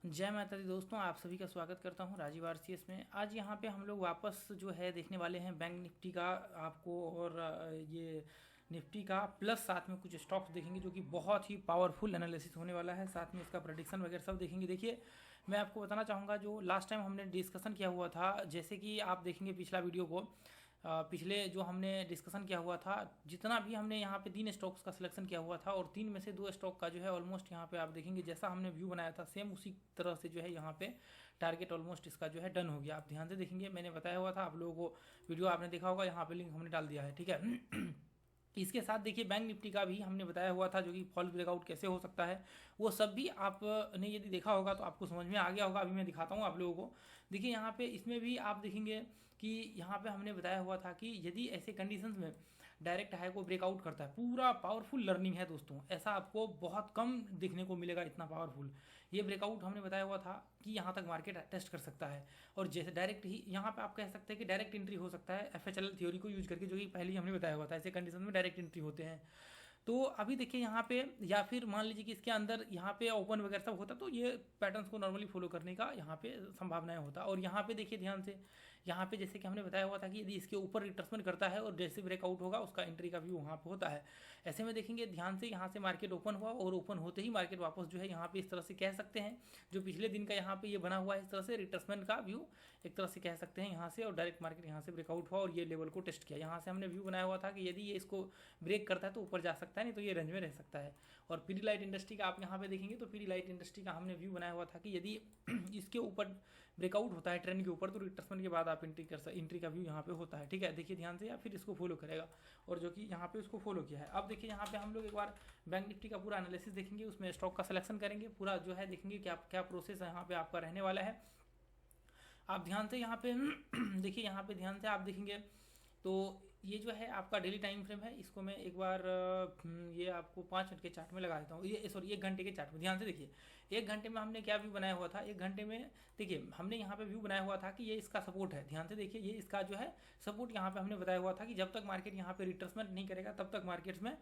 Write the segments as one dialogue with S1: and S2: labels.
S1: जय माता दी दोस्तों, आप सभी का स्वागत करता हूं राजीव आरसीएस में। आज यहां पे हम लोग वापस जो है देखने वाले हैं बैंक निफ्टी का आपको, और ये निफ्टी का प्लस साथ में कुछ स्टॉक्स देखेंगे जो कि बहुत ही पावरफुल एनालिसिस होने वाला है। साथ में इसका प्रेडिक्शन वगैरह सब देखेंगे। देखिए, मैं आपको बताना चाहूँगा जो लास्ट टाइम हमने डिस्कशन किया हुआ था, जैसे कि आप देखेंगे पिछला वीडियो को, पिछले जो हमने डिस्कशन किया हुआ था, जितना भी हमने यहाँ पे 3 स्टॉक्स का सिलेक्शन किया हुआ था और 3 में से 2 स्टॉक का जो है ऑलमोस्ट यहाँ पे आप देखेंगे जैसा हमने व्यू बनाया था सेम उसी तरह से जो है यहाँ पे टारगेट ऑलमोस्ट इसका जो है डन हो गया। आप ध्यान से देखेंगे, मैंने बताया हुआ था आप लोगों को, वीडियो आपने देखा होगा, यहाँ पे लिंक हमने डाल दिया है, ठीक है। इसके साथ देखिए बैंक निफ्टी का भी हमने बताया हुआ था जो कि फॉल्स ब्रेकआउट कैसे हो सकता है, वो सब भी आपने यदि देखा होगा तो आपको समझ में आ गया होगा। अभी मैं दिखाता हूँ आप लोगों को। देखिए यहाँ पे इसमें भी आप देखेंगे कि यहाँ पे हमने बताया हुआ था कि यदि ऐसे कंडीशंस में डायरेक्ट हाई को ब्रेकआउट करता है, पूरा पावरफुल लर्निंग है दोस्तों, ऐसा आपको बहुत कम देखने को मिलेगा, इतना पावरफुल ये ब्रेकआउट हमने बताया हुआ था कि यहाँ तक मार्केट टेस्ट कर सकता है। और जैसे डायरेक्ट ही यहाँ पे आप कह सकते हैं कि डायरेक्ट एंट्री हो सकता है एफएचएल थ्योरी को यूज करके, जो कि पहले ही हमने बताया हुआ था, ऐसे कंडीशन में डायरेक्ट एंट्री होते हैं। तो अभी देखिए यहाँ पे, या फिर मान लीजिए कि इसके अंदर यहाँ पे ओपन वगैरह सब होता तो ये पैटर्न्स को नॉर्मली फॉलो करने का यहाँ पे संभावनाएं होता। और यहाँ पे देखिए ध्यान से, यहाँ पे जैसे कि हमने बताया हुआ था कि यदि इसके ऊपर रिट्रेसमेंट करता है और जैसे ब्रेकआउट होगा उसका एंट्री का व्यू वहाँ पे होता है। ऐसे में देखेंगे ध्यान से, यहाँ से मार्केट ओपन हुआ और ओपन होते ही मार्केट वापस जो है यहाँ पे इस तरह से कह सकते हैं, जो पिछले दिन का यहाँ पे ये बना हुआ है इस तरह से रिट्रेसमेंट का व्यू एक तरह से कह सकते हैं यहाँ से, और डायरेक्ट मार्केट यहाँ से ब्रेकआउट हुआ और ये लेवल को टेस्ट किया। यहाँ से हमने व्यू बनाया हुआ था कि यदि ये इसको ब्रेक करता है तो ऊपर जा सकता है, नहीं तो ये रेंज में रह सकता है। और पीडी लाइट इंडस्ट्री का आप यहाँ पे देखेंगे तो पीडी लाइट इंडस्ट्री का हमने व्यू बनाया हुआ था कि यदि इसके ऊपर ब्रेकआउट होता है ट्रेंड के ऊपर तो रिट्रेसमेंट के बाद आप एंट्री का व्यू यहाँ पे होता है, ठीक है। देखिए ध्यान से, या फिर इसको फॉलो करेगा, और जो कि यहाँ पे उसको फॉलो किया है। अब देखिए यहाँ पे हम लोग एक बार बैंक निफ्टी का पूरा एनालिसिस देखेंगे, उसमें स्टॉक का सिलेक्शन करेंगे, पूरा जो है देखेंगे क्या क्या प्रोसेस यहाँ पे आपका रहने वाला है। आप ध्यान से यहाँ पे देखिए, यहाँ पे ध्यान से आप देखेंगे तो ये जो है आपका डेली टाइम फ्रेम है। इसको मैं एक बार ये आपको 5 मिनट के चार्ट में लगा देता हूँ, ये सॉरी 1 घंटे के चार्ट में। ध्यान से देखिए 1 घंटे में हमने क्या व्यू बनाया हुआ था। 1 घंटे में देखिए हमने यहाँ पे व्यू बनाया हुआ था कि ये इसका सपोर्ट है। ध्यान से देखिए, ये इसका जो है सपोर्ट यहाँ पे हमने बताया हुआ था कि जब तक मार्केट यहाँ पे रिट्रेसमेंट नहीं करेगा तब तक मार्केट्स में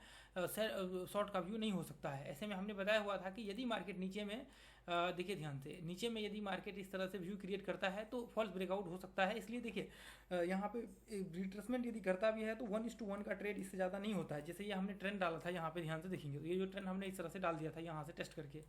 S1: शॉर्ट का व्यू नहीं हो सकता है। ऐसे में हमने बताया हुआ था कि यदि मार्केट नीचे में देखिए ध्यान से, नीचे में यदि मार्केट इस तरह से व्यू क्रिएट करता है तो फॉल्स ब्रेकआउट हो सकता है। इसलिए देखिए यहाँ पे रिट्रेसमेंट यदि करता भी है तो 1:1 का ट्रेड इससे ज़्यादा नहीं होता है। जैसे ये हमने ट्रेंड डाला था, यहाँ पे ध्यान से देखेंगे तो ये जो ट्रेंड हमने इस तरह से डाल दिया था यहाँ से टेस्ट करके,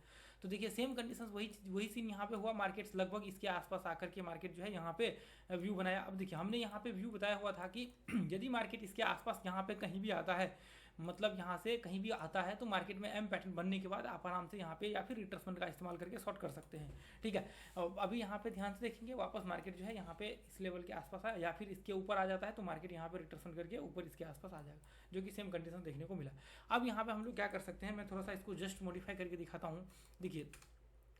S1: तो देखिए सेम कंडीशन वही सीन यहाँ पे हुआ। मार्केट्स लगभग इसके आसपास आकर के मार्केट जो है यहाँ पे व्यू बनाया। अब देखिए हमने यहाँ पे व्यू बताया हुआ था कि यदि मार्केट इसके आसपास यहाँ पे कहीं भी आता है, मतलब यहाँ से कहीं भी आता है, तो मार्केट में एम पैटर्न बनने के बाद आप आराम से यहाँ पे या फिर रिट्रेसमेंट का इस्तेमाल करके शॉर्ट कर सकते हैं, ठीक है। अभी यहाँ पे ध्यान से देखेंगे वापस मार्केट जो है यहाँ पे इस लेवल के आसपास है या फिर इसके ऊपर आ जाता है तो मार्केट यहाँ पे रिट्रेसमेंट करके ऊपर इसके आसपास आ जाएगा, जो कि सेम कंडीशन देखने को मिला। अब यहाँ पे हम लोग क्या कर सकते हैं, मैं थोड़ा सा इसको जस्ट मॉडिफाई करके दिखाता हूँ। देखिए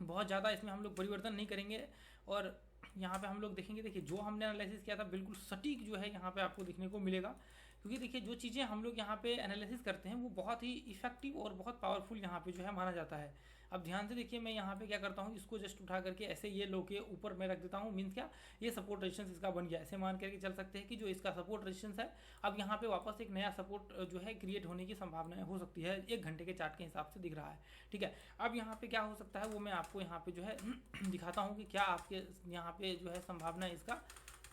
S1: बहुत ज़्यादा इसमें हम लोग परिवर्तन नहीं करेंगे, और यहाँ पे हम लोग देखेंगे, देखिए जो हमने एनालिसिस किया था बिल्कुल सटीक जो है यहाँ पे आपको देखने को मिलेगा। क्योंकि देखिए जो चीज़ें हम लोग यहाँ पे एनालिसिस करते हैं वो बहुत ही इफेक्टिव और बहुत पावरफुल यहाँ पे जो है माना जाता है। अब ध्यान से देखिए, मैं यहाँ पे क्या करता हूँ, इसको जस्ट उठा करके ऐसे ये लो के ऊपर मैं रख देता हूँ। मीन्स क्या, ये सपोर्ट रेजिस्टेंस इसका बन गया। ऐसे मान करके चल सकते हैं कि जो इसका सपोर्ट रेजिस्टेंस है, अब यहाँ पे वापस एक नया सपोर्ट जो है क्रिएट होने की संभावनाएं हो सकती है। 1 घंटे के चार्ट के हिसाब से दिख रहा है, ठीक है। अब यहाँ पे क्या हो सकता है वो मैं आपको यहाँ पे जो है दिखाता हूँ कि क्या आपके यहाँ पे जो है संभावना इसका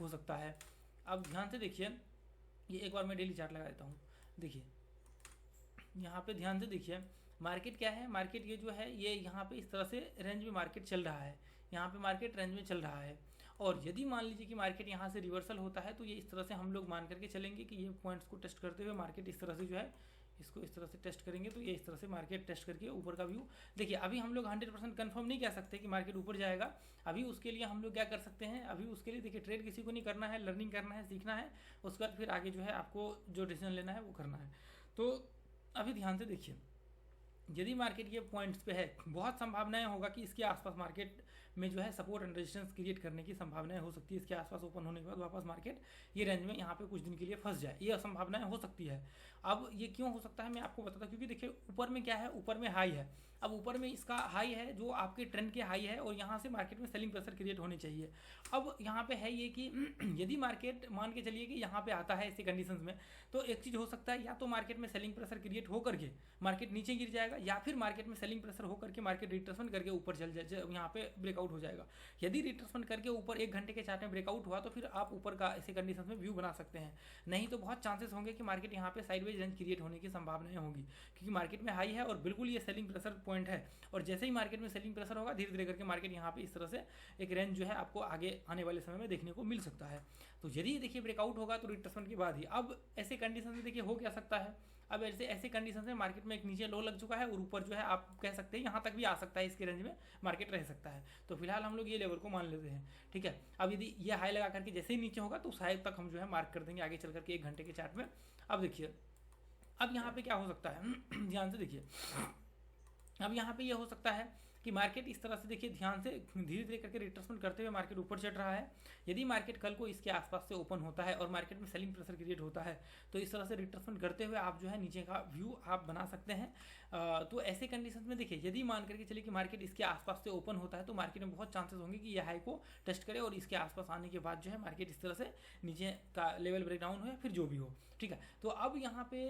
S1: हो सकता है। अब ध्यान से देखिए, ये एक बार मैं डेली चार्ट लगा देता हूँ। देखिए यहाँ पे ध्यान से देखिए, मार्केट क्या है, मार्केट ये जो है ये यहाँ पे इस तरह से रेंज में मार्केट चल रहा है, यहाँ पे मार्केट रेंज में चल रहा है। और यदि मान लीजिए कि मार्केट यहाँ से रिवर्सल होता है तो ये इस तरह से हम लोग मान करके चलेंगे कि ये पॉइंट्स को टेस्ट करते हुए मार्केट इस तरह से जो है इसको इस तरह से टेस्ट करेंगे, तो ये इस तरह से मार्केट टेस्ट करके ऊपर का व्यू। देखिए अभी हम लोग 100% कन्फर्म नहीं कह सकते कि मार्केट ऊपर जाएगा। अभी उसके लिए हम लोग क्या कर सकते हैं, अभी उसके लिए देखिए ट्रेड किसी को नहीं करना है, लर्निंग करना है, सीखना है, उसके बाद फिर आगे जो है आपको जो डिसीजन लेना है वो करना है। तो अभी ध्यान से देखिए, यदि मार्केट ये पॉइंट्स पे है, बहुत संभावनाएं होगा कि इसके आसपास मार्केट में जो है सपोर्ट एंड रेजिस्टेंस क्रिएट करने की संभावनाएं हो सकती है। इसके आसपास ओपन होने के बाद वापस मार्केट ये रेंज में यहाँ पे कुछ दिन के लिए फंस जाए, ये संभावनाएं हो सकती है। अब ये क्यों हो सकता है मैं आपको बताता हूँ, क्योंकि देखिए ऊपर में क्या है, ऊपर में हाई है अब ऊपर में इसका हाई है जो आपके ट्रेंड के हाई है और यहाँ से मार्केट में सेलिंग प्रेशर क्रिएट होनी चाहिए। अब यहाँ पे है ये कि यदि मार्केट मान के चलिए कि यहाँ पे आता है ऐसे कंडीशंस में, तो एक चीज़ हो सकता है, या तो मार्केट में सेलिंग प्रेशर क्रिएट होकर के मार्केट नीचे गिर जाएगा, या फिर मार्केट में सेलिंग प्रेशर होकर के मार्केट रिट्रेसमेंट करके ऊपर चल जाए, यहाँ पे ब्रेकआउट हो जाएगा। यदि रिट्रेसमेंट करके ऊपर 1 घंटे के चार्ट में ब्रेकआउट हुआ तो फिर आप ऊपर का ऐसे कंडीशन में व्यू बना सकते हैं। नहीं तो बहुत चांसेस होंगे कि मार्केट यहाँ पे साइडवेज रेंज क्रिएट होने की संभावनाएं होंगी, क्योंकि मार्केट में हाई है और बिल्कुल ये सेलिंग प्रेशर पॉइंट है। और जैसे ही मार्केट में सेलिंग प्रेशर होगा धीरे धीरे करके मार्केट यहाँ पे इस तरह से एक रेंज जो है आपको आगे आने वाले समय में देखने को मिल सकता है। तो यदि देखिए ब्रेकआउट होगा तो रिट्रेसमेंट के बाद ही, अब ऐसे कंडीशन में देखिए हो क्या सकता है, अब ऐसे कंडीशन में मार्केट में एक नीचे लो लग चुका है और ऊपर जो है आप कह सकते हैं यहाँ तक भी आ सकता है, इसके रेंज में मार्केट रह सकता है। तो फिलहाल हम लोग ये लेवल को मान लेते हैं, ठीक है। अब यदि ये हाई लगा करके जैसे ही नीचे होगा तो उस हाई तक हम जो है मार्क कर देंगे आगे चल करके 1 घंटे के चार्ट में। अब देखिए अब यहाँ पे क्या हो सकता है ध्यान से देखिए, अब यहाँ पे ये हो सकता है कि मार्केट इस तरह से देखिए ध्यान से धीरे धीरे करके रिट्रेसमेंट करते हुए मार्केट ऊपर चढ़ रहा है। यदि मार्केट कल को इसके आसपास से ओपन होता है और मार्केट में सेलिंग प्रेशर क्रिएट होता है तो इस तरह से रिट्रेसमेंट करते हुए आप जो है नीचे का व्यू आप बना सकते हैं। तो ऐसे कंडीशन में देखिए यदि मान करके चलिए कि मार्केट इसके आसपास से ओपन होता है तो मार्केट में बहुत चांसेस होंगे कि यह हाई को टेस्ट करे और इसके आसपास आने के बाद जो है मार्केट इस तरह से नीचे का लेवल ब्रेकडाउन हो या फिर जो भी हो, ठीक है। तो अब यहाँ पे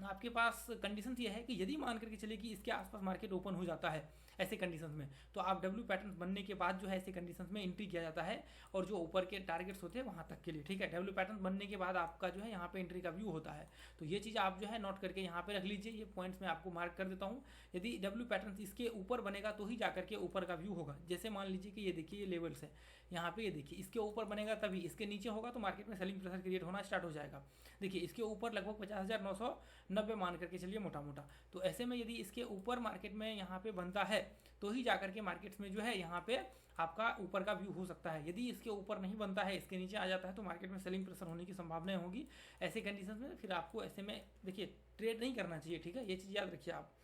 S1: आपके पास कंडीशन ये है कि यदि मान करके चलिए कि इसके आसपास मार्केट ओपन हो जाता है ऐसे कंडीशंस में, तो आप डब्ल्यू पैटर्न बनने के बाद जो है ऐसे कंडीशंस में एंट्री किया जाता है और जो ऊपर के टारगेट्स होते हैं वहां तक के लिए, ठीक है। डब्ल्यू पैटर्न बनने के बाद आपका जो है यहाँ पे एंट्री का व्यू होता है। तो ये चीज़ आप जो है नोट करके यहाँ पे रख लीजिए, ये पॉइंट्स में आपको मार्क कर देता हूँ। यदि डब्ल्यू पैटर्न इसके ऊपर बनेगा तो ही जाकर के ऊपर का व्यू होगा। जैसे मान लीजिए कि ये देखिए ये लेवल्स है, यहाँ पे ये देखिए इसके ऊपर बनेगा तभी, इसके नीचे होगा तो मार्केट में सेलिंग प्रेशर क्रिएट होना स्टार्ट हो जाएगा। देखिए इसके ऊपर लगभग 50,990 मान करके चलिए मोटा मोटा। तो ऐसे में यदि इसके ऊपर मार्केट में यहाँ पे बनता है तो ही जाकर के मार्केट्स में जो है यहाँ पे आपका ऊपर का व्यू हो सकता है। यदि इसके ऊपर नहीं बनता है, इसके नीचे आ जाता है तो मार्केट में सेलिंग प्रेशर होने की संभावनाएं होगी। ऐसे कंडीशंस में फिर आपको ऐसे में देखिए ट्रेड नहीं करना चाहिए, ठीक है, ये चीज़ याद रखिए आप।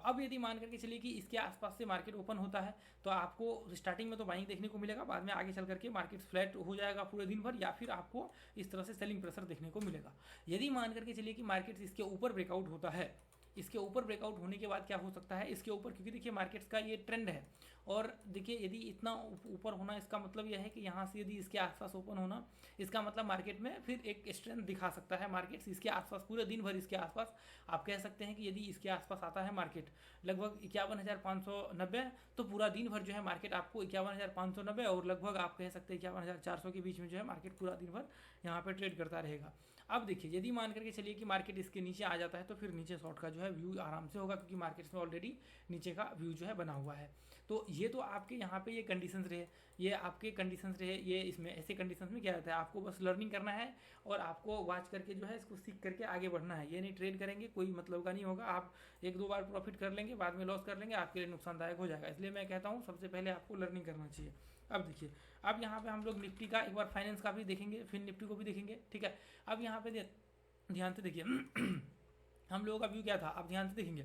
S1: अब यदि मान करके चलिए कि इसके आसपास से मार्केट ओपन होता है तो आपको स्टार्टिंग में तो बाइंग देखने को मिलेगा, बाद में आगे चल करके मार्केट फ्लैट हो जाएगा पूरे दिन भर, या फिर आपको इस तरह से सेलिंग प्रेशर देखने को मिलेगा। यदि मान करके चलिए कि मार्केट इसके ऊपर ब्रेकआउट होता है, इसके ऊपर ब्रेकआउट होने के बाद क्या हो सकता है, इसके ऊपर क्योंकि देखिए मार्केट्स का ये ट्रेंड है और देखिए यदि इतना ऊपर होना इसका मतलब यह है कि यहाँ से यदि इसके आसपास ओपन होना इसका मतलब मार्केट में फिर एक स्ट्रेंथ दिखा सकता है मार्केट्स इसके आसपास पूरे दिन भर। इसके आसपास आप कह सकते हैं कि यदि इसके आसपास आता है मार्केट लगभग 51,590 तो पूरा दिन भर जो है मार्केट आपको 51,590 और लगभग आप कह सकते हैं 51,400 के बीच में जो है मार्केट पूरा दिन भर यहाँ पर ट्रेड करता रहेगा। अब देखिए यदि मान करके चलिए कि मार्केट इसके नीचे आ जाता है तो फिर नीचे शॉर्ट का जो है व्यू आराम से होगा, क्योंकि मार्केट्स में ऑलरेडी नीचे का व्यू जो है बना हुआ है। तो ये तो आपके यहाँ पे ये कंडीशंस रहे, ये आपके कंडीशंस रहे, ये इसमें ऐसे कंडीशंस में क्या रहता है आपको बस लर्निंग करना है और आपको वॉच करके जो है इसको सीख करके आगे बढ़ना है। ये नहीं ट्रेड करेंगे कोई मतलब का नहीं होगा, आप 1-2 बार प्रॉफिट कर लेंगे बाद में लॉस कर लेंगे, आपके लिए नुकसानदायक हो जाएगा। इसलिए मैं कहता हूँ सबसे पहले आपको लर्निंग करना चाहिए। अब देखिए अब यहाँ पे हम लोग निफ्टी का एक बार फाइनेंस का भी देखेंगे फिर निफ्टी को भी देखेंगे, ठीक है। अब यहाँ पे ध्यान से देखिए हम लोगों का व्यू क्या था, आप ध्यान से देखेंगे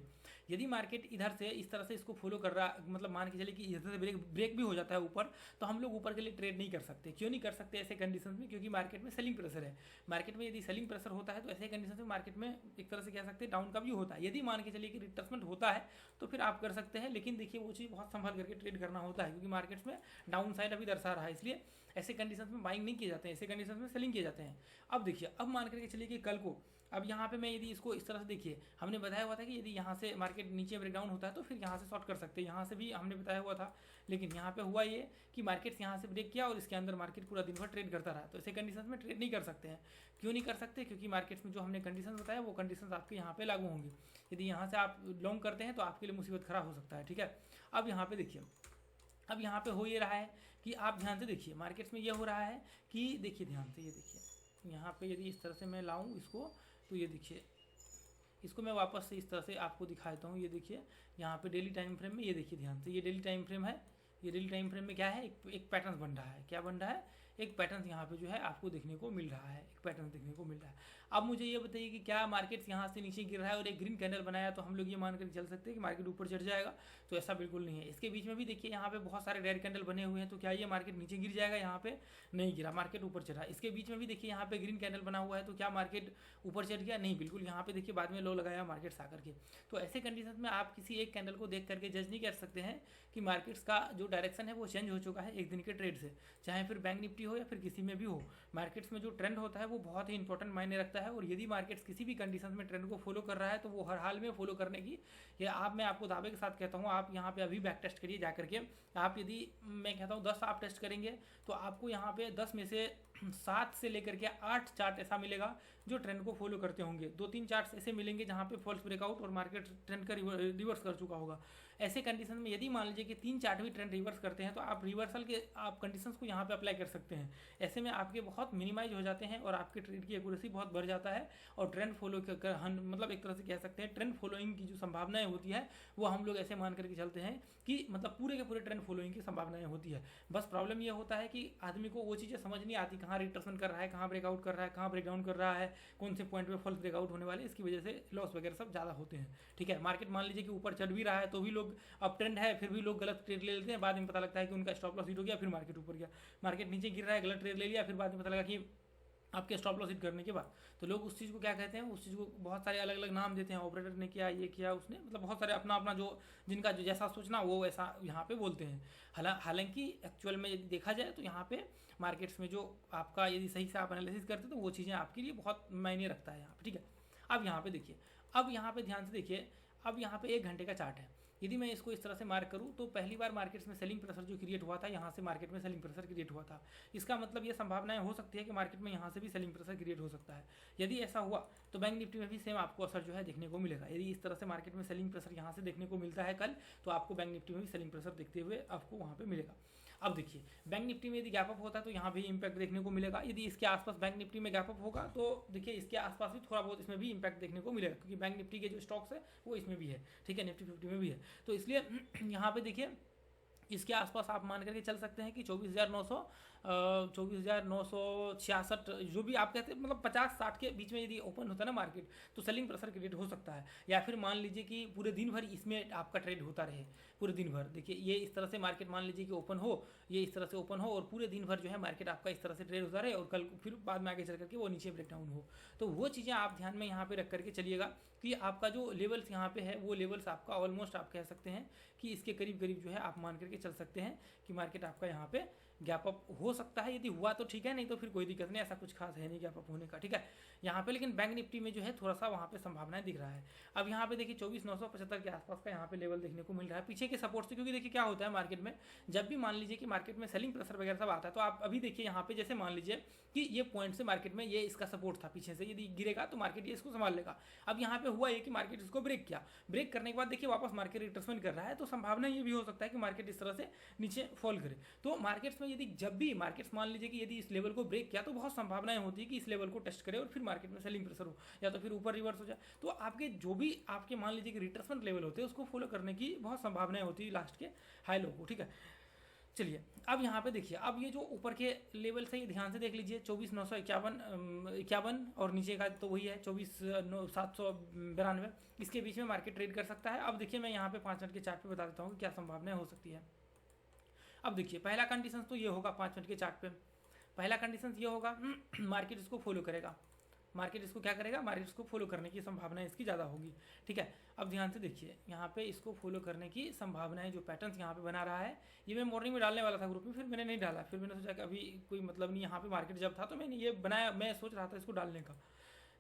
S1: यदि मार्केट इधर से इस तरह से इसको फॉलो कर रहा, मतलब मान के चलिए कि इधर से ब्रेक भी हो जाता है ऊपर, तो हम लोग ऊपर के लिए ट्रेड नहीं कर सकते। क्यों नहीं कर सकते ऐसे कंडीशंस में, क्योंकि मार्केट में सेलिंग प्रेशर है। मार्केट में यदि सेलिंग प्रेशर होता है तो ऐसे कंडीशन में मार्केट में एक तरह से कह सकते हैं डाउन का व्यू होता है। यदि मान के चलिए कि रिट्रेसमेंट होता है तो फिर आप कर सकते हैं, लेकिन देखिए वो चीज़ बहुत संभल करके ट्रेड करना होता है, क्योंकि मार्केट्स में डाउन साइड अभी दर्शा रहा है, इसलिए ऐसे कंडीशंस में बाइंग नहीं किए जाते हैं, ऐसे कंडीशंस में सेलिंग किए जाते हैं। अब देखिए अब मान करके चलिए कि कल को अब यहाँ पे मैं यदि इसको इस तरह से देखिए हमने बताया हुआ था कि यदि यहाँ से मार्केट नीचे ब्रेकडाउन होता है तो फिर यहाँ से शॉर्ट कर सकते हैं, यहाँ से भी हमने बताया हुआ था। लेकिन यहाँ पे हुआ ये कि मार्केट्स यहाँ से ब्रेक किया और इसके अंदर मार्केट पूरा दिन भर ट्रेड करता रहा, तो ऐसे कंडीशंस में ट्रेड नहीं कर सकते हैं। क्यों नहीं कर सकते, क्योंकि मार्केट्स में जो हमने कंडीशन बताया वो कंडीशन आपके यहाँ पे लागू होंगी। यदि यहाँ से आप लॉन्ग करते हैं तो आपके लिए मुसीबत खराब हो सकता है, ठीक है। अब यहाँ पे देखिए अब यहाँ पे हो ये रहा है कि आप ध्यान से देखिए मार्केट्स में ये हो रहा है कि देखिए ध्यान से ये देखिए यहाँ पे यदि इस तरह से मैं लाऊं इसको तो ये देखिए इसको मैं वापस से इस तरह से आपको दिखा देता हूँ। ये देखिए यहाँ पे डेली टाइम फ्रेम में ये देखिए ध्यान से ये डेली टाइम फ्रेम है। ये डेली टाइम फ्रेम में क्या है, एक पैटर्न बन रहा है। क्या बन रहा है, एक पैटर्न यहाँ पे जो है आपको देखने को मिल रहा है, एक पैटर्न देखने को मिल रहा है। अब मुझे ये बताइए कि क्या मार्केट यहाँ से नीचे गिर रहा है और एक ग्रीन कैंडल बनाया तो हम लोग ये मान कर चल सकते हैं कि मार्केट ऊपर चढ़ जाएगा? तो ऐसा बिल्कुल नहीं है। इसके बीच में भी देखिए यहाँ पे बहुत सारे रेड कैंडल बने हुए हैं, तो क्या ये मार्केट नीचे गिर जाएगा? यहाँ पे नहीं गिरा, मार्केट ऊपर चढ़ा। इसके बीच में भी देखिए यहाँ पे ग्रीन कैंडल बना हुआ है, तो क्या मार्केट ऊपर चढ़ गया? नहीं, बिल्कुल। यहाँ पे देखिए बाद में लो लगाया मार्केट्स आकर के। तो ऐसे कंडीशन में आप किसी एक कैंडल को देख करके जज नहीं कर सकते हैं कि मार्केट्स का जो डायरेक्शन है वो चेंज हो चुका है एक दिन के ट्रेड से, चाहे फिर बैंक निफ्टी हो या फिर किसी में भी हो। मार्केट्स में जो ट्रेंड होता है वो बहुत ही इंपॉर्टेंट मायने रखता है, और यदि मार्केट्स किसी भी कंडीशन में ट्रेंड को फॉलो कर रहा है तो वो हर हाल में फॉलो करने की, या मैं आपको दावे के साथ कहता हूँ, आप यहाँ पे अभी बैक टेस्ट करिए जा करके। आप यदि मैं कहता हूँ 10 आप टेस्ट करेंगे तो आपको यहाँ पे 10 में से 7 से लेकर के 8 चार्ट ऐसा मिलेगा जो ट्रेंड को फॉलो करते होंगे। 2-3 चार्ट्स ऐसे मिलेंगे जहाँ पे फॉल्स ब्रेकआउट और मार्केट ट्रेंड का रिवर्स कर चुका होगा। ऐसे कंडीशन में यदि मान लीजिए कि 3 चार्ट भी ट्रेंड रिवर्स करते हैं तो आप रिवर्सल के आप कंडीशंस को यहाँ पे अप्लाई कर सकते हैं। ऐसे में आपके बहुत मिनिमाइज हो जाते हैं और आपके ट्रेड की एक्यूरेसी बहुत बढ़ जाता है, और ट्रेंड फॉलो मतलब एक तरह से कह सकते हैं ट्रेंड फॉलोइंग की जो संभावनाएं होती है वो हम लोग ऐसे मान करके चलते हैं कि मतलब पूरे के पूरे ट्रेंड फॉलोइंग की संभावनाएं होती है। बस प्रॉब्लम ये होता है कि आदमी को वो चीज़ें समझ नहीं आती, कहाँ रिट्रेसमेंट कर रहा है, कहाँ ब्रेकआउट कर रहा है, कहाँ ब्रेकडाउन कर रहा है, कौन से पॉइंट पे फॉल्स ब्रेकआउट होने वाले, इसकी वजह से लॉस वगैरह सब ज़्यादा होते हैं। ठीक है, मार्केट मान लीजिए कि ऊपर चढ़ भी रहा है तो भी लोग अब ट्रेंड है फिर भी लोग गलत ट्रेड ले लेते हैं, बाद में पता लगता है कि उनका स्टॉप लॉस हिट हो गया, फिर मार्केट ऊपर गया। मार्केट नीचे गिर रहा है, गलत ट्रेड ले लिया, फिर बाद में पता लगा कि आपके स्टॉप लॉस हिट करने के बाद, तो लोग उस चीज़ को क्या कहते हैं, उस चीज़ को बहुत सारे अलग अलग नाम देते हैं। ऑपरेटर ने किया, ये किया, उसने, मतलब बहुत सारे अपना अपना जो जिनका जो जैसा सोचना वो वैसा यहाँ पे बोलते हैं। हालांकि एक्चुअल में यदि देखा जाए तो यहाँ पे मार्केट्स में जो आपका यदि सही से आप एनालिसिस करते तो वो चीज़ें आपके लिए बहुत मायने रखता है यहाँ पे। ठीक है, अब यहाँ पे देखिए, अब यहाँ पे ध्यान से देखिए, अब यहाँ पे 1 घंटे का चार्ट है। यदि मैं इसको इस तरह से मार्क करूं तो पहली बार मार्केट्स में सेलिंग प्रेशर जो क्रिएट हुआ था, यहाँ से मार्केट में सेलिंग प्रेशर क्रिएट हुआ था। इसका मतलब ये संभावनाएं हो सकती है कि मार्केट में यहाँ से भी सेलिंग प्रेशर क्रिएट हो सकता है। यदि ऐसा हुआ तो बैंक निफ्टी में भी सेम आपको असर जो है देखने को मिलेगा। यदि इस तरह से मार्केट में सेलिंग प्रेशर यहाँ से देखने को मिलता है कल, तो आपको बैंक निफ्टी में भी सेलिंग प्रेशर देखते हुए आपको वहाँ पर मिलेगा। अब देखिए, बैंक निफ्टी में यदि गैप अप होता है तो यहाँ भी इंपैक्ट देखने को मिलेगा। यदि इसके आसपास बैंक निफ्टी में गैप अप होगा तो देखिए इसके आसपास भी थोड़ा बहुत इसमें भी इंपैक्ट देखने को मिलेगा, क्योंकि बैंक निफ्टी के जो स्टॉक्स है वो इसमें भी है। ठीक है, निफ्टी 50 में भी है। तो इसलिए यहाँ पे देखिए इसके आसपास आप मान करके चल सकते हैं कि 24,966 जो भी आप कहते हैं, मतलब 50-60 के बीच में यदि ओपन होता है ना मार्केट, तो सेलिंग प्रेशर क्रिएट हो सकता है। या फिर मान लीजिए कि पूरे दिन भर इसमें आपका ट्रेड होता रहे, पूरे दिन भर। देखिए ये इस तरह से मार्केट मान लीजिए कि ओपन हो, ये इस तरह से ओपन हो, और पूरे दिन भर जो है मार्केट आपका इस तरह से ट्रेड होता रहे, और कल फिर बाद में आगे चल करके वो नीचे ब्रेकडाउन हो। तो वो चीज़ें आप ध्यान में यहाँ पे रख करके चलिएगा कि आपका जो लेवल्स यहाँ पे है वो लेवल्स आपका ऑलमोस्ट आप कह सकते हैं कि इसके करीब करीब जो है आप मान करके चल सकते हैं कि मार्केट आपका यहाँ पे गैप अप हो सकता है। यदि हुआ तो ठीक है, नहीं तो फिर कोई दिक्कत नहीं, ऐसा कुछ खास है नहीं गैप अप होने का। ठीक है, यहाँ पे लेकिन बैंक निफ्टी में जो है थोड़ा सा वहाँ पे संभावनाएं दिख रहा है। अब यहाँ पे देखिए 24,975 के आसपास का यहाँ पे लेवल देखने को मिल रहा है पीछे के सपोर्ट से, क्योंकि देखिए क्या होता है मार्केट में, जब भी मान लीजिए कि मार्केट में सेलिंग प्रेशर वगैरह सब आता है तो आप अभी देखिए यहाँ पे जैसे मान लीजिए कि ये पॉइंट से मार्केट में ये इसका सपोर्ट था, पीछे से यदि गिरेगा तो मार्केट ये इसको संभाल लेगा। अब यहाँ पे हुआ ये कि मार्केट इसको ब्रेक किया, ब्रेक करने के बाद देखिए वापस मार्केट रिट्रेसमेंट कर रहा है, तो संभावना ये भी हो सकता है कि मार्केट इस तरह से नीचे फॉल करे। तो मार्केट्स में यदि जब भी मार्केट्स मान लीजिए कि यदि इस लेवल को ब्रेक किया तो बहुत संभावनाएं होती है कि इस लेवल को टेस्ट करे और फिर मार्केट में सेलिंग प्रेशर हो, या तो फिर ऊपर रिवर्स हो जाए। तो आपके जो भी आपके मान लीजिए कि रिट्रेसमेंट लेवल होते हैं उसको फॉलो करने की बहुत संभावनाएं होती है लास्ट के हाई लो को। ठीक है, चलिए अब यहाँ पे देखिए, अब ये जो ऊपर के लेवल से ये ध्यान से देख लीजिए 24,951 और नीचे का तो वही है 24,792, इसके बीच में मार्केट ट्रेड कर सकता है। अब देखिए मैं यहाँ पे 5 मिनट के चार्ट पे बता देता हूँ कि क्या संभावनाएं हो सकती है। अब देखिए पहला कंडीशन तो ये होगा 5 मिनट के चार्ट पे, पहला कंडीशन ये होगा मार्केट इसको फॉलो करेगा, मार्केट इसको क्या करेगा, मार्केट इसको फॉलो करने की संभावनाएं इसकी ज़्यादा होगी। ठीक है, अब ध्यान से देखिए यहाँ पे इसको फॉलो करने की संभावनाएं जो पैटर्न्स यहाँ पे बना रहा है, ये मैं मॉर्निंग में डालने वाला था ग्रुप में, फिर मैंने नहीं डाला, फिर मैंने सोचा कि अभी कोई मतलब नहीं, यहाँ पे मार्केट जब था तो मैंने ये बनाया, मैं सोच रहा था इसको डालने का।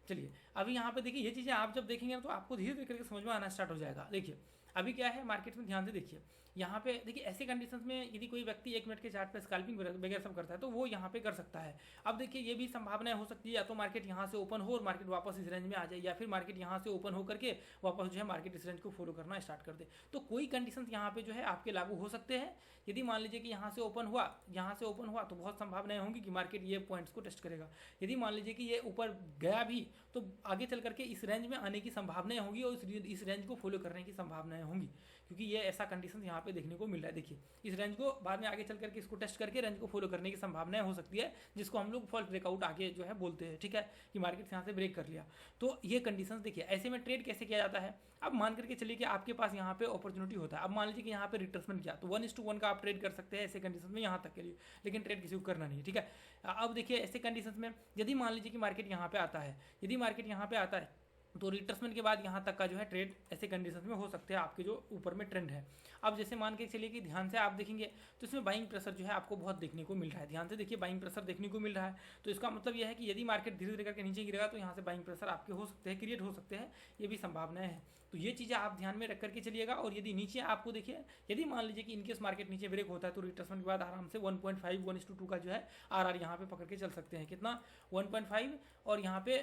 S1: चलिए अभी यहाँ पे देखिए ये चीज़ें आप जब देखेंगे तो आपको धीरे धीरे करके समझ में आना स्टार्ट हो जाएगा। देखिए अभी क्या है मार्केट में, ध्यान से देखिए यहाँ पे देखिए ऐसे कंडीशंस में यदि कोई व्यक्ति 1 मिनट के चार्ट पे स्कैल्पिंग वगैरह सब करता है तो वो यहाँ पे कर सकता है। अब देखिए ये भी संभावनाएं हो सकती है, या तो मार्केट यहाँ से ओपन हो और मार्केट वापस इस रेंज में आ जाए, या फिर मार्केट यहाँ से ओपन हो करके वापस जो है मार्केट इस रेंज को फॉलो करना स्टार्ट कर दे। तो कोई कंडीशन यहाँ पे जो है आपके लागू हो सकते हैं। यदि मान लीजिए कि यहाँ से ओपन हुआ, यहाँ से ओपन हुआ तो बहुत संभावनाएं होंगी कि मार्केट ये पॉइंट्स को टेस्ट करेगा। यदि मान लीजिए कि ये ऊपर गया भी तो आगे चल करके इस रेंज में आने की संभावनाएं होंगी और इस रेंज को फॉलो करने की संभावनाएं होंगी, क्योंकि ये ऐसा कंडीशन यहाँ पे देखने को मिल रहा है। देखिए इस रेंज को बाद में आगे चल करके इसको टेस्ट करके रेंज को फॉलो करने की संभावनाएं हो सकती है, जिसको हम लोग फॉल्स ब्रेकआउट आगे जो है बोलते हैं, ठीक है, कि मार्केट यहाँ से ब्रेक कर लिया। तो ये कंडीशन देखिए, ऐसे में ट्रेड कैसे किया जाता है। अब मान करके चलिए कि आपके पास यहाँ पे अपॉर्चुनिटी होता है, अब मान लीजिए कि यहाँ पे रिट्रेसमेंट किया तो 1:1 का आप ट्रेड कर सकते हैं ऐसे कंडीशन में यहाँ तक के लिए, लेकिन ट्रेड किसी को करना नहीं है, ठीक है। अब देखिए ऐसे कंडीशन में यदि मान लीजिए कि मार्केट यहाँ पे आता है, यदि मार्केट यहाँ पे आता है तो रिट्रेसमेंट के बाद यहाँ तक का जो है ट्रेड ऐसे कंडीशन में हो सकते हैं आपके जो ऊपर में ट्रेंड है। अब जैसे मान के चलिए कि ध्यान से आप देखेंगे तो इसमें बाइंग प्रेशर जो है आपको बहुत देखने को मिल रहा है, ध्यान से देखिए बाइंग प्रेशर देखने को मिल रहा है। तो इसका मतलब यह है कि यदि मार्केट धीरे धीरे करके नीचे गिरेगा तो यहाँ से बाइंग प्रेशर आपके हो सकते हैं, क्रिएट हो सकते हैं, ये भी संभावनाएं हैं। तो ये चीज़ें आप ध्यान में रख करके चलिएगा। और यदि नीचे आपको देखिए, यदि मान लीजिए कि इनकेस मार्केट नीचे ब्रेक होता है तो रिट्रेसमेंट के बाद आराम से 1.5 1:2 का जो है आर यहाँ पे पकड़ के चल सकते हैं। कितना 1.5 और यहाँ पे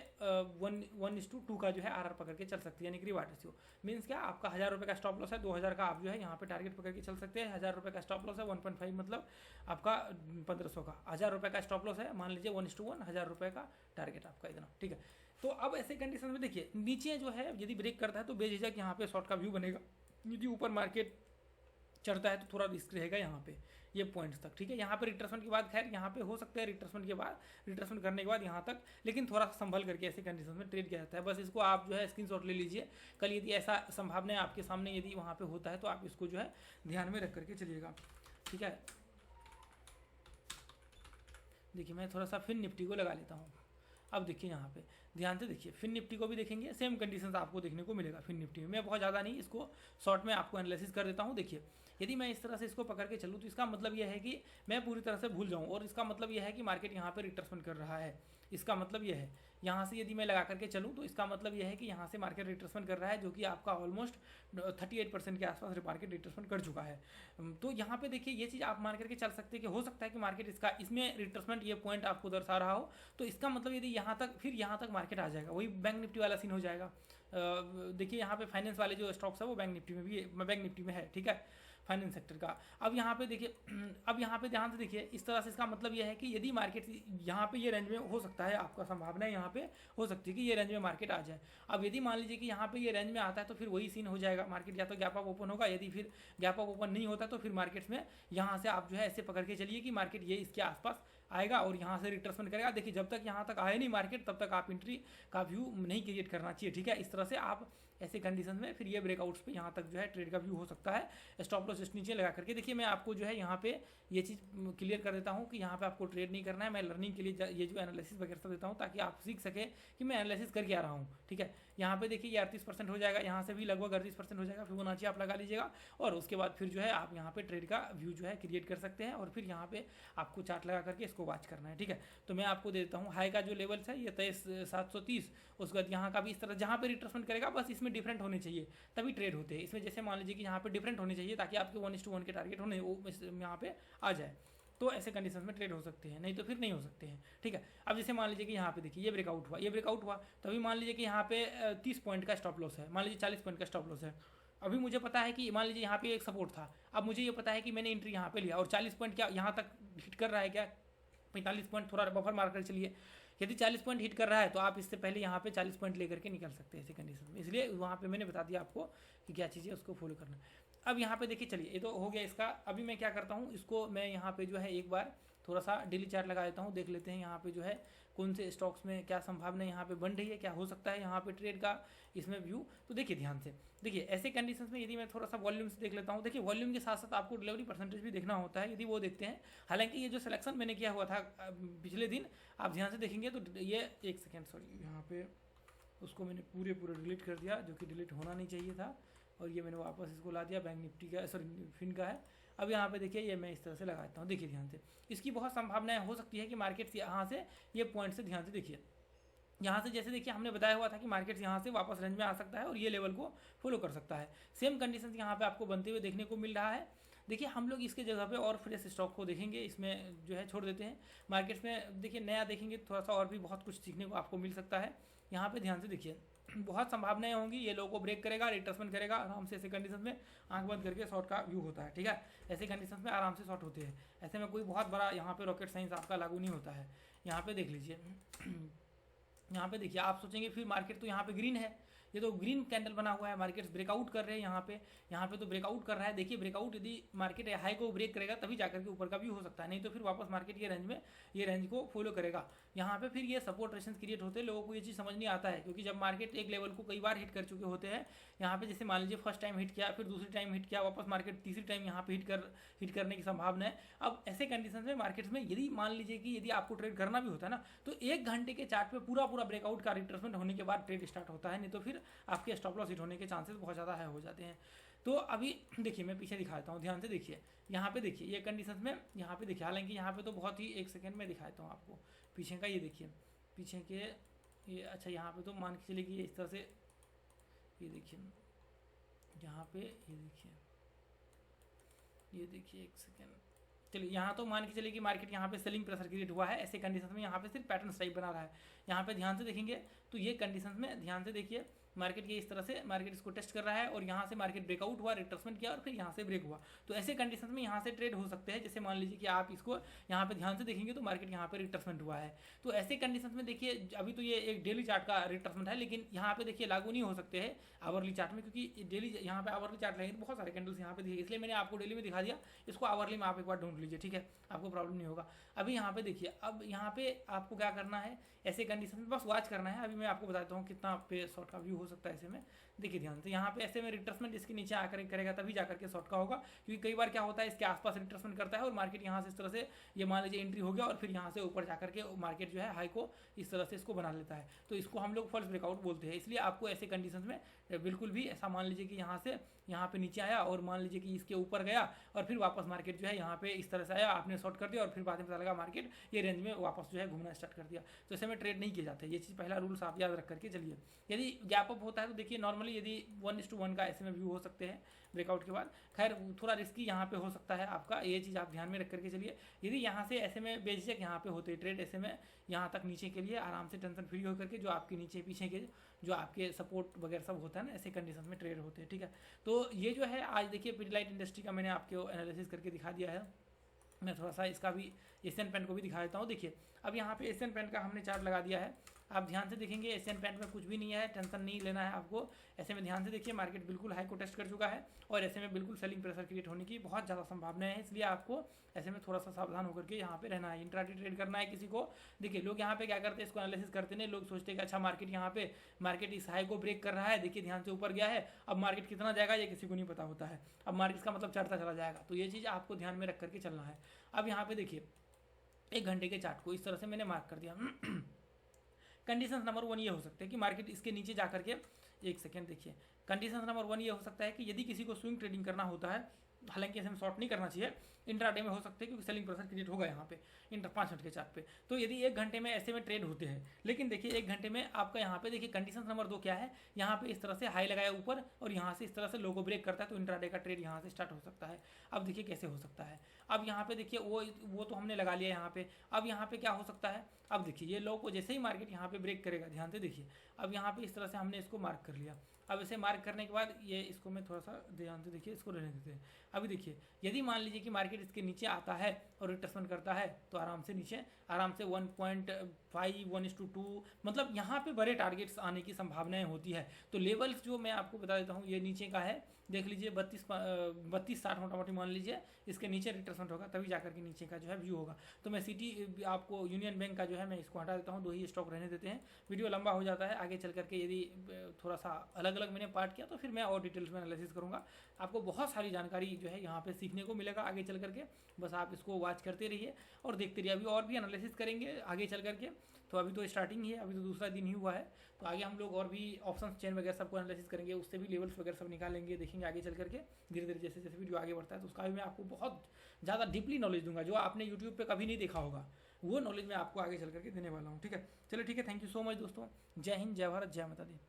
S1: 1:2 का जो है आर पकड़ के चल सकती है, यानी कि रिवार्ड रेशियो। मीन्स क्या, आपका 1000 रुपये का स्टॉप लॉस है, 2000 का आप जो है यहाँ पे टारगेट पकड़ के चल सकते हैं। 1000 रुपये का स्टॉप लॉस है, 1.5 मतलब आपका 1500 का, 1000 रुपये का स्टॉप लॉस है, मान लीजिए 1:1, 1000 रुपये का टारगेट आपका इतना, ठीक है। तो अब ऐसे कंडीशन में देखिए नीचे जो है यदि ब्रेक करता है तो बेझिझक यहाँ पे शॉर्ट का व्यू बनेगा। यदि ऊपर मार्केट चढ़ता है तो थोड़ा रिस्क रहेगा यहाँ पे ये पॉइंट्स तक, ठीक है। यहाँ पे रिट्रेसमेंट के बाद खैर यहाँ पे हो सकता है रिट्रेसमेंट के बाद, रिट्रेसमेंट करने के बाद यहाँ तक, लेकिन थोड़ा सा संभल करके ऐसे कंडीशन में ट्रेड किया जाता है। बस इसको आप जो है स्क्रीनशॉट ले लीजिए। कल यदि ऐसा संभावना आपके सामने यदि वहाँ पे होता है तो आप इसको जो है ध्यान में रख करके चलिएगा, ठीक है। देखिए मैं थोड़ा सा फिर निफ्टी को लगा लेता हूँ। अब देखिए यहाँ पे ध्यान से देखिए, फिर निफ्टी को भी देखेंगे, सेम कंडीशंस आपको देखने को मिलेगा फिर निफ्टी में। मैं बहुत ज़्यादा नहीं, इसको शॉर्ट में आपको एनालिसिस कर देता हूँ। देखिए यदि मैं इस तरह से इसको पकड़ के चलूँ तो इसका मतलब यह है कि मैं पूरी तरह से भूल जाऊँ, और इसका मतलब यह है कि मार्केट यहाँ पे रिट्रेसमेंट कर रहा है। इसका मतलब यह है यहाँ से यदि मैं लगा करके चलूँ तो इसका मतलब यह है कि यहाँ से मार्केट रिट्रेसमेंट कर रहा है, जो कि आपका ऑलमोस्ट 38% के आसपास मार्केट रिट्रेसमेंट कर चुका है। तो यहाँ पे देखिए ये चीज़ आप मान करके चल सकते हैं कि हो सकता है कि मार्केट इसमें रिट्रेसमेंट ये पॉइंट आपको दर्शा रहा हो। तो इसका मतलब यदि यहाँ तक फिर यहाँ तक मार्केट आ जाएगा, वही बैंक निफ्टी वाला सीन हो जाएगा। देखिए यहाँ पे फाइनेंस वाले जो स्टॉक्स है वो बैंक निफ्टी में भी, बैंक निफ्टी में है, ठीक है, फाइनेंस सेक्टर का। अब यहाँ पे देखिए, अब यहाँ पे ध्यान से देखिए इस तरह से, इसका मतलब यह है कि यदि मार्केट यहाँ पे ये रेंज में हो सकता है, आपका संभावना यहाँ पे हो सकती है कि ये रेंज में मार्केट आ जाए। अब यदि मान लीजिए कि यहाँ पे ये रेंज में आता है तो फिर वही सीन हो जाएगा, मार्केट या तो गैप अप ओपन होगा, यदि फिर गैप अप ओपन नहीं होता तो फिर मार्केट्स में यहाँ से आप जो है ऐसे पकड़ के चलिए कि मार्केट ये इसके आसपास आएगा और यहाँ से रिट्रेसमेंट करेगा। देखिए जब तक यहाँ तक आए नहीं मार्केट तब तक आप एंट्री का व्यू नहीं क्रिएट करना चाहिए, ठीक है। इस तरह से आप ऐसे कंडीशन में फिर ये ब्रेकआउट्स पे यहाँ तक जो है ट्रेड का व्यू हो सकता है, स्टॉप लॉस जस्ट नीचे लगा करके। देखिए मैं आपको जो है यहाँ पे ये चीज़ क्लियर कर देता हूँ कि यहाँ पे आपको ट्रेड नहीं करना है, मैं लर्निंग के लिए ये जो एनालिसिस वगैरह देता हूँ ताकि आप सीख सके कि मैं एनालिसिस करके आ रहा हूँ, ठीक है। यहाँ पे देखिए ये 38% हो जाएगा, यहाँ से भी लगभग 38% हो जाएगा, फिबोनाची आप लगा लीजिएगा और उसके बाद फिर जो है आप यहाँ पे ट्रेड का व्यू जो है क्रिएट कर सकते हैं और फिर यहाँ पे आपको चार्ट लगा करके इसको वॉच करना है, ठीक है। तो मैं आपको देता हूँ हाई का जो लेवल्स है ये 23,730, उसके बाद यहाँ का भी इस तरह जहाँ पे रिट्रेसमेंट करेगा बस इसमें डिफरेंट होने चाहिए तभी ट्रेड होते हैं। इसमें जैसे मान लीजिए कि यहाँ पे डिफरेंट होने चाहिए ताकि आपके 1:1 के टारगेट होने वो यहाँ पे आ जाए, तो ऐसे कंडीशन में ट्रेड हो सकते हैं, नहीं तो फिर नहीं हो सकते हैं, ठीक है। अब जैसे मान लीजिए कि यहाँ पे देखिए ये ब्रेकआउट हुआ, ये ब्रेकआउट हुआ तो अभी मान लीजिए कि यहाँ पे 30 पॉइंट का स्टॉप लॉस है, मान लीजिए 40 पॉइंट का स्टॉप लॉस है। अभी मुझे पता है कि मान लीजिए यहाँ पे एक सपोर्ट था, अब मुझे ये पता है कि मैंने एंट्री यहाँ पे लिया और 40 पॉइंट क्या यहाँ तक हिट कर रहा है, क्या 45 पॉइंट थोड़ा बफर मार कर चलिए। यदि 40 पॉइंट हिट कर रहा है तो आप इससे पहले यहाँ पे 40 पॉइंट लेकर के निकल सकते हैं ऐसी कंडीशन में, इसलिए वहाँ पे मैंने बता दिया आपको कि क्या चीज़ है उसको फॉलो करना। अब यहाँ पे देखिए चलिए ये तो हो गया इसका। अभी मैं क्या करता हूँ, इसको मैं यहाँ पे जो है एक बार थोड़ा सा डेली चार्ट लगा देता हूँ, देख लेते हैं यहाँ पे जो है कौन से स्टॉक्स में क्या संभावना यहाँ पे बन रही है, क्या हो सकता है यहाँ पे ट्रेड का इसमें व्यू। तो देखिए ध्यान से देखिए ऐसे कंडीशंस में यदि मैं थोड़ा सा वॉल्यूम से देख लेता हूँ, देखिए वॉल्यूम के साथ साथ आपको डिलीवरी परसेंटेज भी देखना होता है, यदि वो देखते हैं। हालांकि ये जो सिलेक्शन मैंने किया हुआ था पिछले दिन, आप ध्यान से देखेंगे तो ये एक सेकेंड सॉरी यहाँ पे उसको मैंने पूरे डिलीट कर दिया जो कि डिलीट होना नहीं चाहिए था, और ये मैंने वापस इसको ला दिया, बैंक निफ्टी का सॉरी फिन का है। अब यहाँ पे देखिए ये मैं इस तरह से लगाता हूँ, देखिए ध्यान से इसकी बहुत संभावनाएं हो सकती है कि मार्केट यहाँ से ये पॉइंट से ध्यान से देखिए यहाँ से जैसे देखिए हमने बताया हुआ था कि मार्केट यहाँ से वापस रेंज में आ सकता है और ये लेवल को फॉलो कर सकता है। सेम कंडीशंस यहाँ पे आपको बनते हुए देखने को मिल रहा है। देखिए हम लोग इसके जगह पे और फ्रेश स्टॉक को देखेंगे, इसमें जो है छोड़ देते हैं मार्केट्स में। देखिए नया देखेंगे थोड़ा सा और भी बहुत कुछ सीखने को आपको मिल सकता है। यहाँ पे ध्यान से देखिए बहुत संभावनाएं होंगी, ये लोगों को ब्रेक करेगा, रिट्रेसमेंट करेगा आराम से। ऐसे कंडीशन में आंख बंद करके शॉर्ट का व्यू होता है, ठीक है। ऐसे कंडीशन में आराम से शॉर्ट होते हैं, ऐसे में कोई बहुत बड़ा यहाँ पे रॉकेट साइंस आपका लागू नहीं होता है। यहाँ पे देख लीजिए यहाँ पे देखिए आप सोचेंगे फिर मार्केट तो यहाँ पे ग्रीन है, ये तो ग्रीन कैंडल बना हुआ है, मार्केट्स ब्रेकआउट कर रहे हैं यहाँ पे तो ब्रेकआउट कर रहा है। देखिए ब्रेकआउट यदि मार्केट हाई को ब्रेक करेगा तभी जाकर के ऊपर का भी हो सकता है, नहीं तो फिर वापस मार्केट ये रेंज को फॉलो करेगा। यहाँ पे फिर ये सपोर्ट रेजिस्टेंस क्रिएट होते हैं, लोगों को ये चीज़ समझ नहीं आता है, क्योंकि जब मार्केट एक लेवल को कई बार हिट कर चुके होते हैं, यहाँ पे जैसे मान लीजिए फर्स्ट टाइम हिट किया, फिर दूसरी टाइम हिट किया, वापस मार्केट तीसरी टाइम यहाँ पे हिट करने की संभावना है। अब ऐसे कंडीशन में मार्केट्स में यदि मान लीजिए कि यदि आपको ट्रेड करना भी होता है ना, तो 1 घंटे के चार्ट पे पूरा ब्रेकआउट का रिट्रेसमेंट होने के बाद ट्रेड स्टार्ट होता है, नहीं तो फिर आपके स्टॉप लॉस हिट होने के चांसेस बहुत ज़्यादा हाई हो जाते हैं। तो अभी देखिए मैं पीछे दिखाता हूँ, ध्यान से देखिए, यहाँ पे देखिए ये कंडीशन में यहाँ पे देखिए, हालांकि यहाँ पे तो बहुत ही 1 सेकंड में दिखाता हूँ आपको पीछे का। ये देखिए पीछे के ये, अच्छा यहाँ पे तो मान के चलिए कि ये इस तरह से, ये देखिए यहाँ पे ये देखिए 1 सेकंड, चलिए यहाँ तो मान के चलिए कि मार्केट यहाँ पे सेलिंग प्रेशर क्रिएट हुआ है। ऐसे कंडीशन में यहाँ पे सिर्फ पैटर्न स्ट्राइक बना रहा है। यहाँ पे ध्यान से देखेंगे तो ये कंडीशन में ध्यान से देखिए, मार्केट ये इस तरह से मार्केट इसको टेस्ट कर रहा है और यहाँ से मार्केट ब्रेकआउट हुआ, रिट्रेसमेंट किया और फिर यहाँ से ब्रेक हुआ। तो ऐसे कंडीशन में यहाँ से ट्रेड हो सकते हैं। जैसे मान लीजिए कि आप इसको यहाँ पे ध्यान से देखेंगे तो मार्केट यहाँ पे रिट्रेसमेंट हुआ है। तो ऐसे कंडीशन में देखिए अभी तो ये एक डेली चार्ट का रिट्रेसमेंट है, लेकिन यहाँ पे देखिए लागू नहीं हो सकते हैं आवरली चार्ट में, क्योंकि डेली यहाँ पे आवरली चार्ट लगेंगे तो बहुत सारे कैंडल्स यहाँ पे देखिए, इसलिए मैंने आपको डेली में दिखा दिया। इसको आवरली में आप एक बार ढूंढ लीजिए, ठीक है, आपको प्रॉब्लम नहीं होगा। अभी यहाँ पे देखिए, अब यहाँ पे आपको क्या करना है, ऐसे कंडीशन में बस वॉच करना है। अभी मैं आपको बताता हूँ कितना पे शॉर्ट का व्यू हो सकता है ऐसे में। देखिए ध्यान से, यहाँ पे ऐसे में रिट्रेसमेंट इसके नीचे आकर करेगा तभी जाकर के शॉर्ट का होगा, क्योंकि कई बार क्या होता है इसके आसपास रिट्रेसमेंट करता है और मार्केट यहाँ से इस तरह से, ये मान लीजिए एंट्री हो गया और फिर यहाँ से ऊपर जाकर के मार्केट जो है हाई को इस तरह से इसको बना लेता है। तो इसको हम लोग फॉल्स ब्रेकआउट बोलते हैं। इसलिए आपको ऐसे कंडीशन में बिल्कुल भी ऐसा मान लीजिए कि यहाँ से यहाँ पे नीचे आया और मान लीजिए कि इसके ऊपर गया और फिर वापस मार्केट जो है यहाँ पे इस तरह से आया, आपने शॉर्ट कर दिया और फिर बाद में पता लगा मार्केट ये रेंज में वापस जो है घूमना स्टार्ट कर दिया, तो ऐसे में ट्रेड नहीं किए जाते। ये चीज़ पहला रूल्स आप याद रख करके चलिए। यदि गैप अप होता है तो देखिए नॉर्मली यदि 1:1 का ऐसे में व्यू हो सकते हैं ब्रेकआउट के बाद, खैर थोड़ा रिस्की यहाँ पे हो सकता है आपका, ये चीज़ आप ध्यान में रख करके चलिए। यदि यहाँ से ऐसे में बेझिझक यहाँ पे होते ट्रेड, ऐसे में यहाँ तक नीचे के लिए आराम से टेंशन फ्री होकर के, जो आपके नीचे पीछे के जो आपके सपोर्ट वगैरह सब होता है ना, ऐसे कंडीशन में ट्रेड होते हैं, ठीक है। तो ये जो है आज देखिए पिडिलाइट इंडस्ट्री का मैंने आपको एनालिसिस करके दिखा दिया है। मैं थोड़ा सा इसका भी एशियन पेंट को भी दिखा देता हूँ। देखिए अब यहाँ पे एशियन पेंट का हमने चार्ट लगा दिया है, आप ध्यान से देखेंगे एशियन पेंट में कुछ भी नहीं है, टेंशन नहीं लेना है आपको। ऐसे में ध्यान से देखिए मार्केट बिल्कुल हाई को टेस्ट कर चुका है और ऐसे में बिल्कुल सेलिंग प्रेशर क्रिएट होने की बहुत ज़्यादा संभावना है, इसलिए आपको ऐसे में थोड़ा सा सावधान होकर के यहाँ पे रहना है। इंट्राडे ट्रेड करना है किसी को, देखिए लोग यहाँ पे क्या करते हैं, इसको एनालिसिस करते नहीं, लोग सोचते हैं कि अच्छा मार्केट यहाँ पे मार्केट इस हाई को ब्रेक कर रहा है, देखिए ध्यान से ऊपर गया है, अब मार्केट कितना जाएगा ये किसी को नहीं पता होता है, अब मार्केट का मतलब चढ़ता चला जाएगा। तो ये चीज़ आपको ध्यान में रख करके चलना है। अब यहाँ पे देखिए 1 घंटे के चार्ट को इस तरह से मैंने मार्क कर दिया। कंडीशन नंबर 1 ये हो सकता है कि मार्केट इसके नीचे जा करके, 1 सेकेंड देखिए, कंडीशन नंबर 1 ये हो सकता है कि यदि किसी को स्विंग ट्रेडिंग करना होता है, हालांकि ऐसे में शॉर्ट नहीं करना चाहिए, इंट्राडे में हो सकते हैं क्योंकि सेलिंग प्रेशर क्रिएट होगा यहाँ पे 5 मिनट के चार्ट पे। तो यदि 1 घंटे में ऐसे में ट्रेड होते हैं, लेकिन देखिए 1 घंटे में आपका यहाँ पे देखिए कंडीशन नंबर 2 क्या है, यहाँ पे इस तरह से हाई लगाया ऊपर और यहाँ से इस तरह से लो को ब्रेक करता है, तो इंट्राडे का ट्रेड यहाँ से स्टार्ट हो सकता है। अब देखिए कैसे हो सकता है, अब यहाँ पे देखिए वो तो हमने लगा लिया यहाँ पे। अब यहाँ पे क्या हो सकता है, अब देखिए ये लो को जैसे ही मार्केट यहाँ पे ब्रेक करेगा, ध्यान से देखिए, अब यहाँ पे इस तरह से हमने इसको मार्क कर लिया। अब इसे मार्क करने के बाद ये इसको मैं थोड़ा सा ध्यान से देखिए, इसको रहने देते हैं। अभी देखिए यदि मान लीजिए कि मार्केट इसके नीचे आता है और रिट्रेसमेंट करता है, तो आराम से नीचे आराम से 1.5 1:2, मतलब यहाँ पे बड़े टारगेट्स आने की संभावनाएं होती है। तो लेवल्स जो मैं आपको बता देता हूँ, ये नीचे का है, देख लीजिए 32-60 मोटामोटी मान लीजिए, इसके नीचे रिट्रेसमेंट होगा तभी जाकर के नीचे का जो है व्यू होगा। तो मैं सिटी आपको यूनियन बैंक का जो है मैं इसको हटा देता हूँ, 2 ही स्टॉक रहने देते हैं, वीडियो लंबा हो जाता है। आगे चल करके यदि थोड़ा सा अलग अलग मैंने पार्ट किया तो फिर मैं और डिटेल्स में एनालिसिस करूँगा। आपको बहुत सारी जानकारी जो है यहाँ पे सीखने को मिलेगा आगे चल करके, बस आप इसको वॉच करते रहिए और देखते रहिए। अभी और भी एनालिसिस करेंगे आगे चल करके, तो अभी तो स्टार्टिंग ही है, अभी तो दूसरा दिन ही हुआ है, तो आगे हम लोग और भी ऑप्शन चेन वगैरह सबको एनालिसिस करेंगे, उससे भी लेवल्स वगैरह सब निकालेंगे, देखेंगे आगे चल करके धीरे धीरे जैसे जैसे वीडियो आगे बढ़ता है। तो उसका भी मैं आपको बहुत ज़्यादा डीपली नॉलेज दूंगा, जो आपने यूट्यूब पे कभी नहीं देखा होगा, वो नॉलेज मैं आपको आगे चल करके देने वाला हूँ, ठीक है। चलो ठीक है, थैंक यू सो मच दोस्तों, जय हिंद, जय भारत, जय माता दी।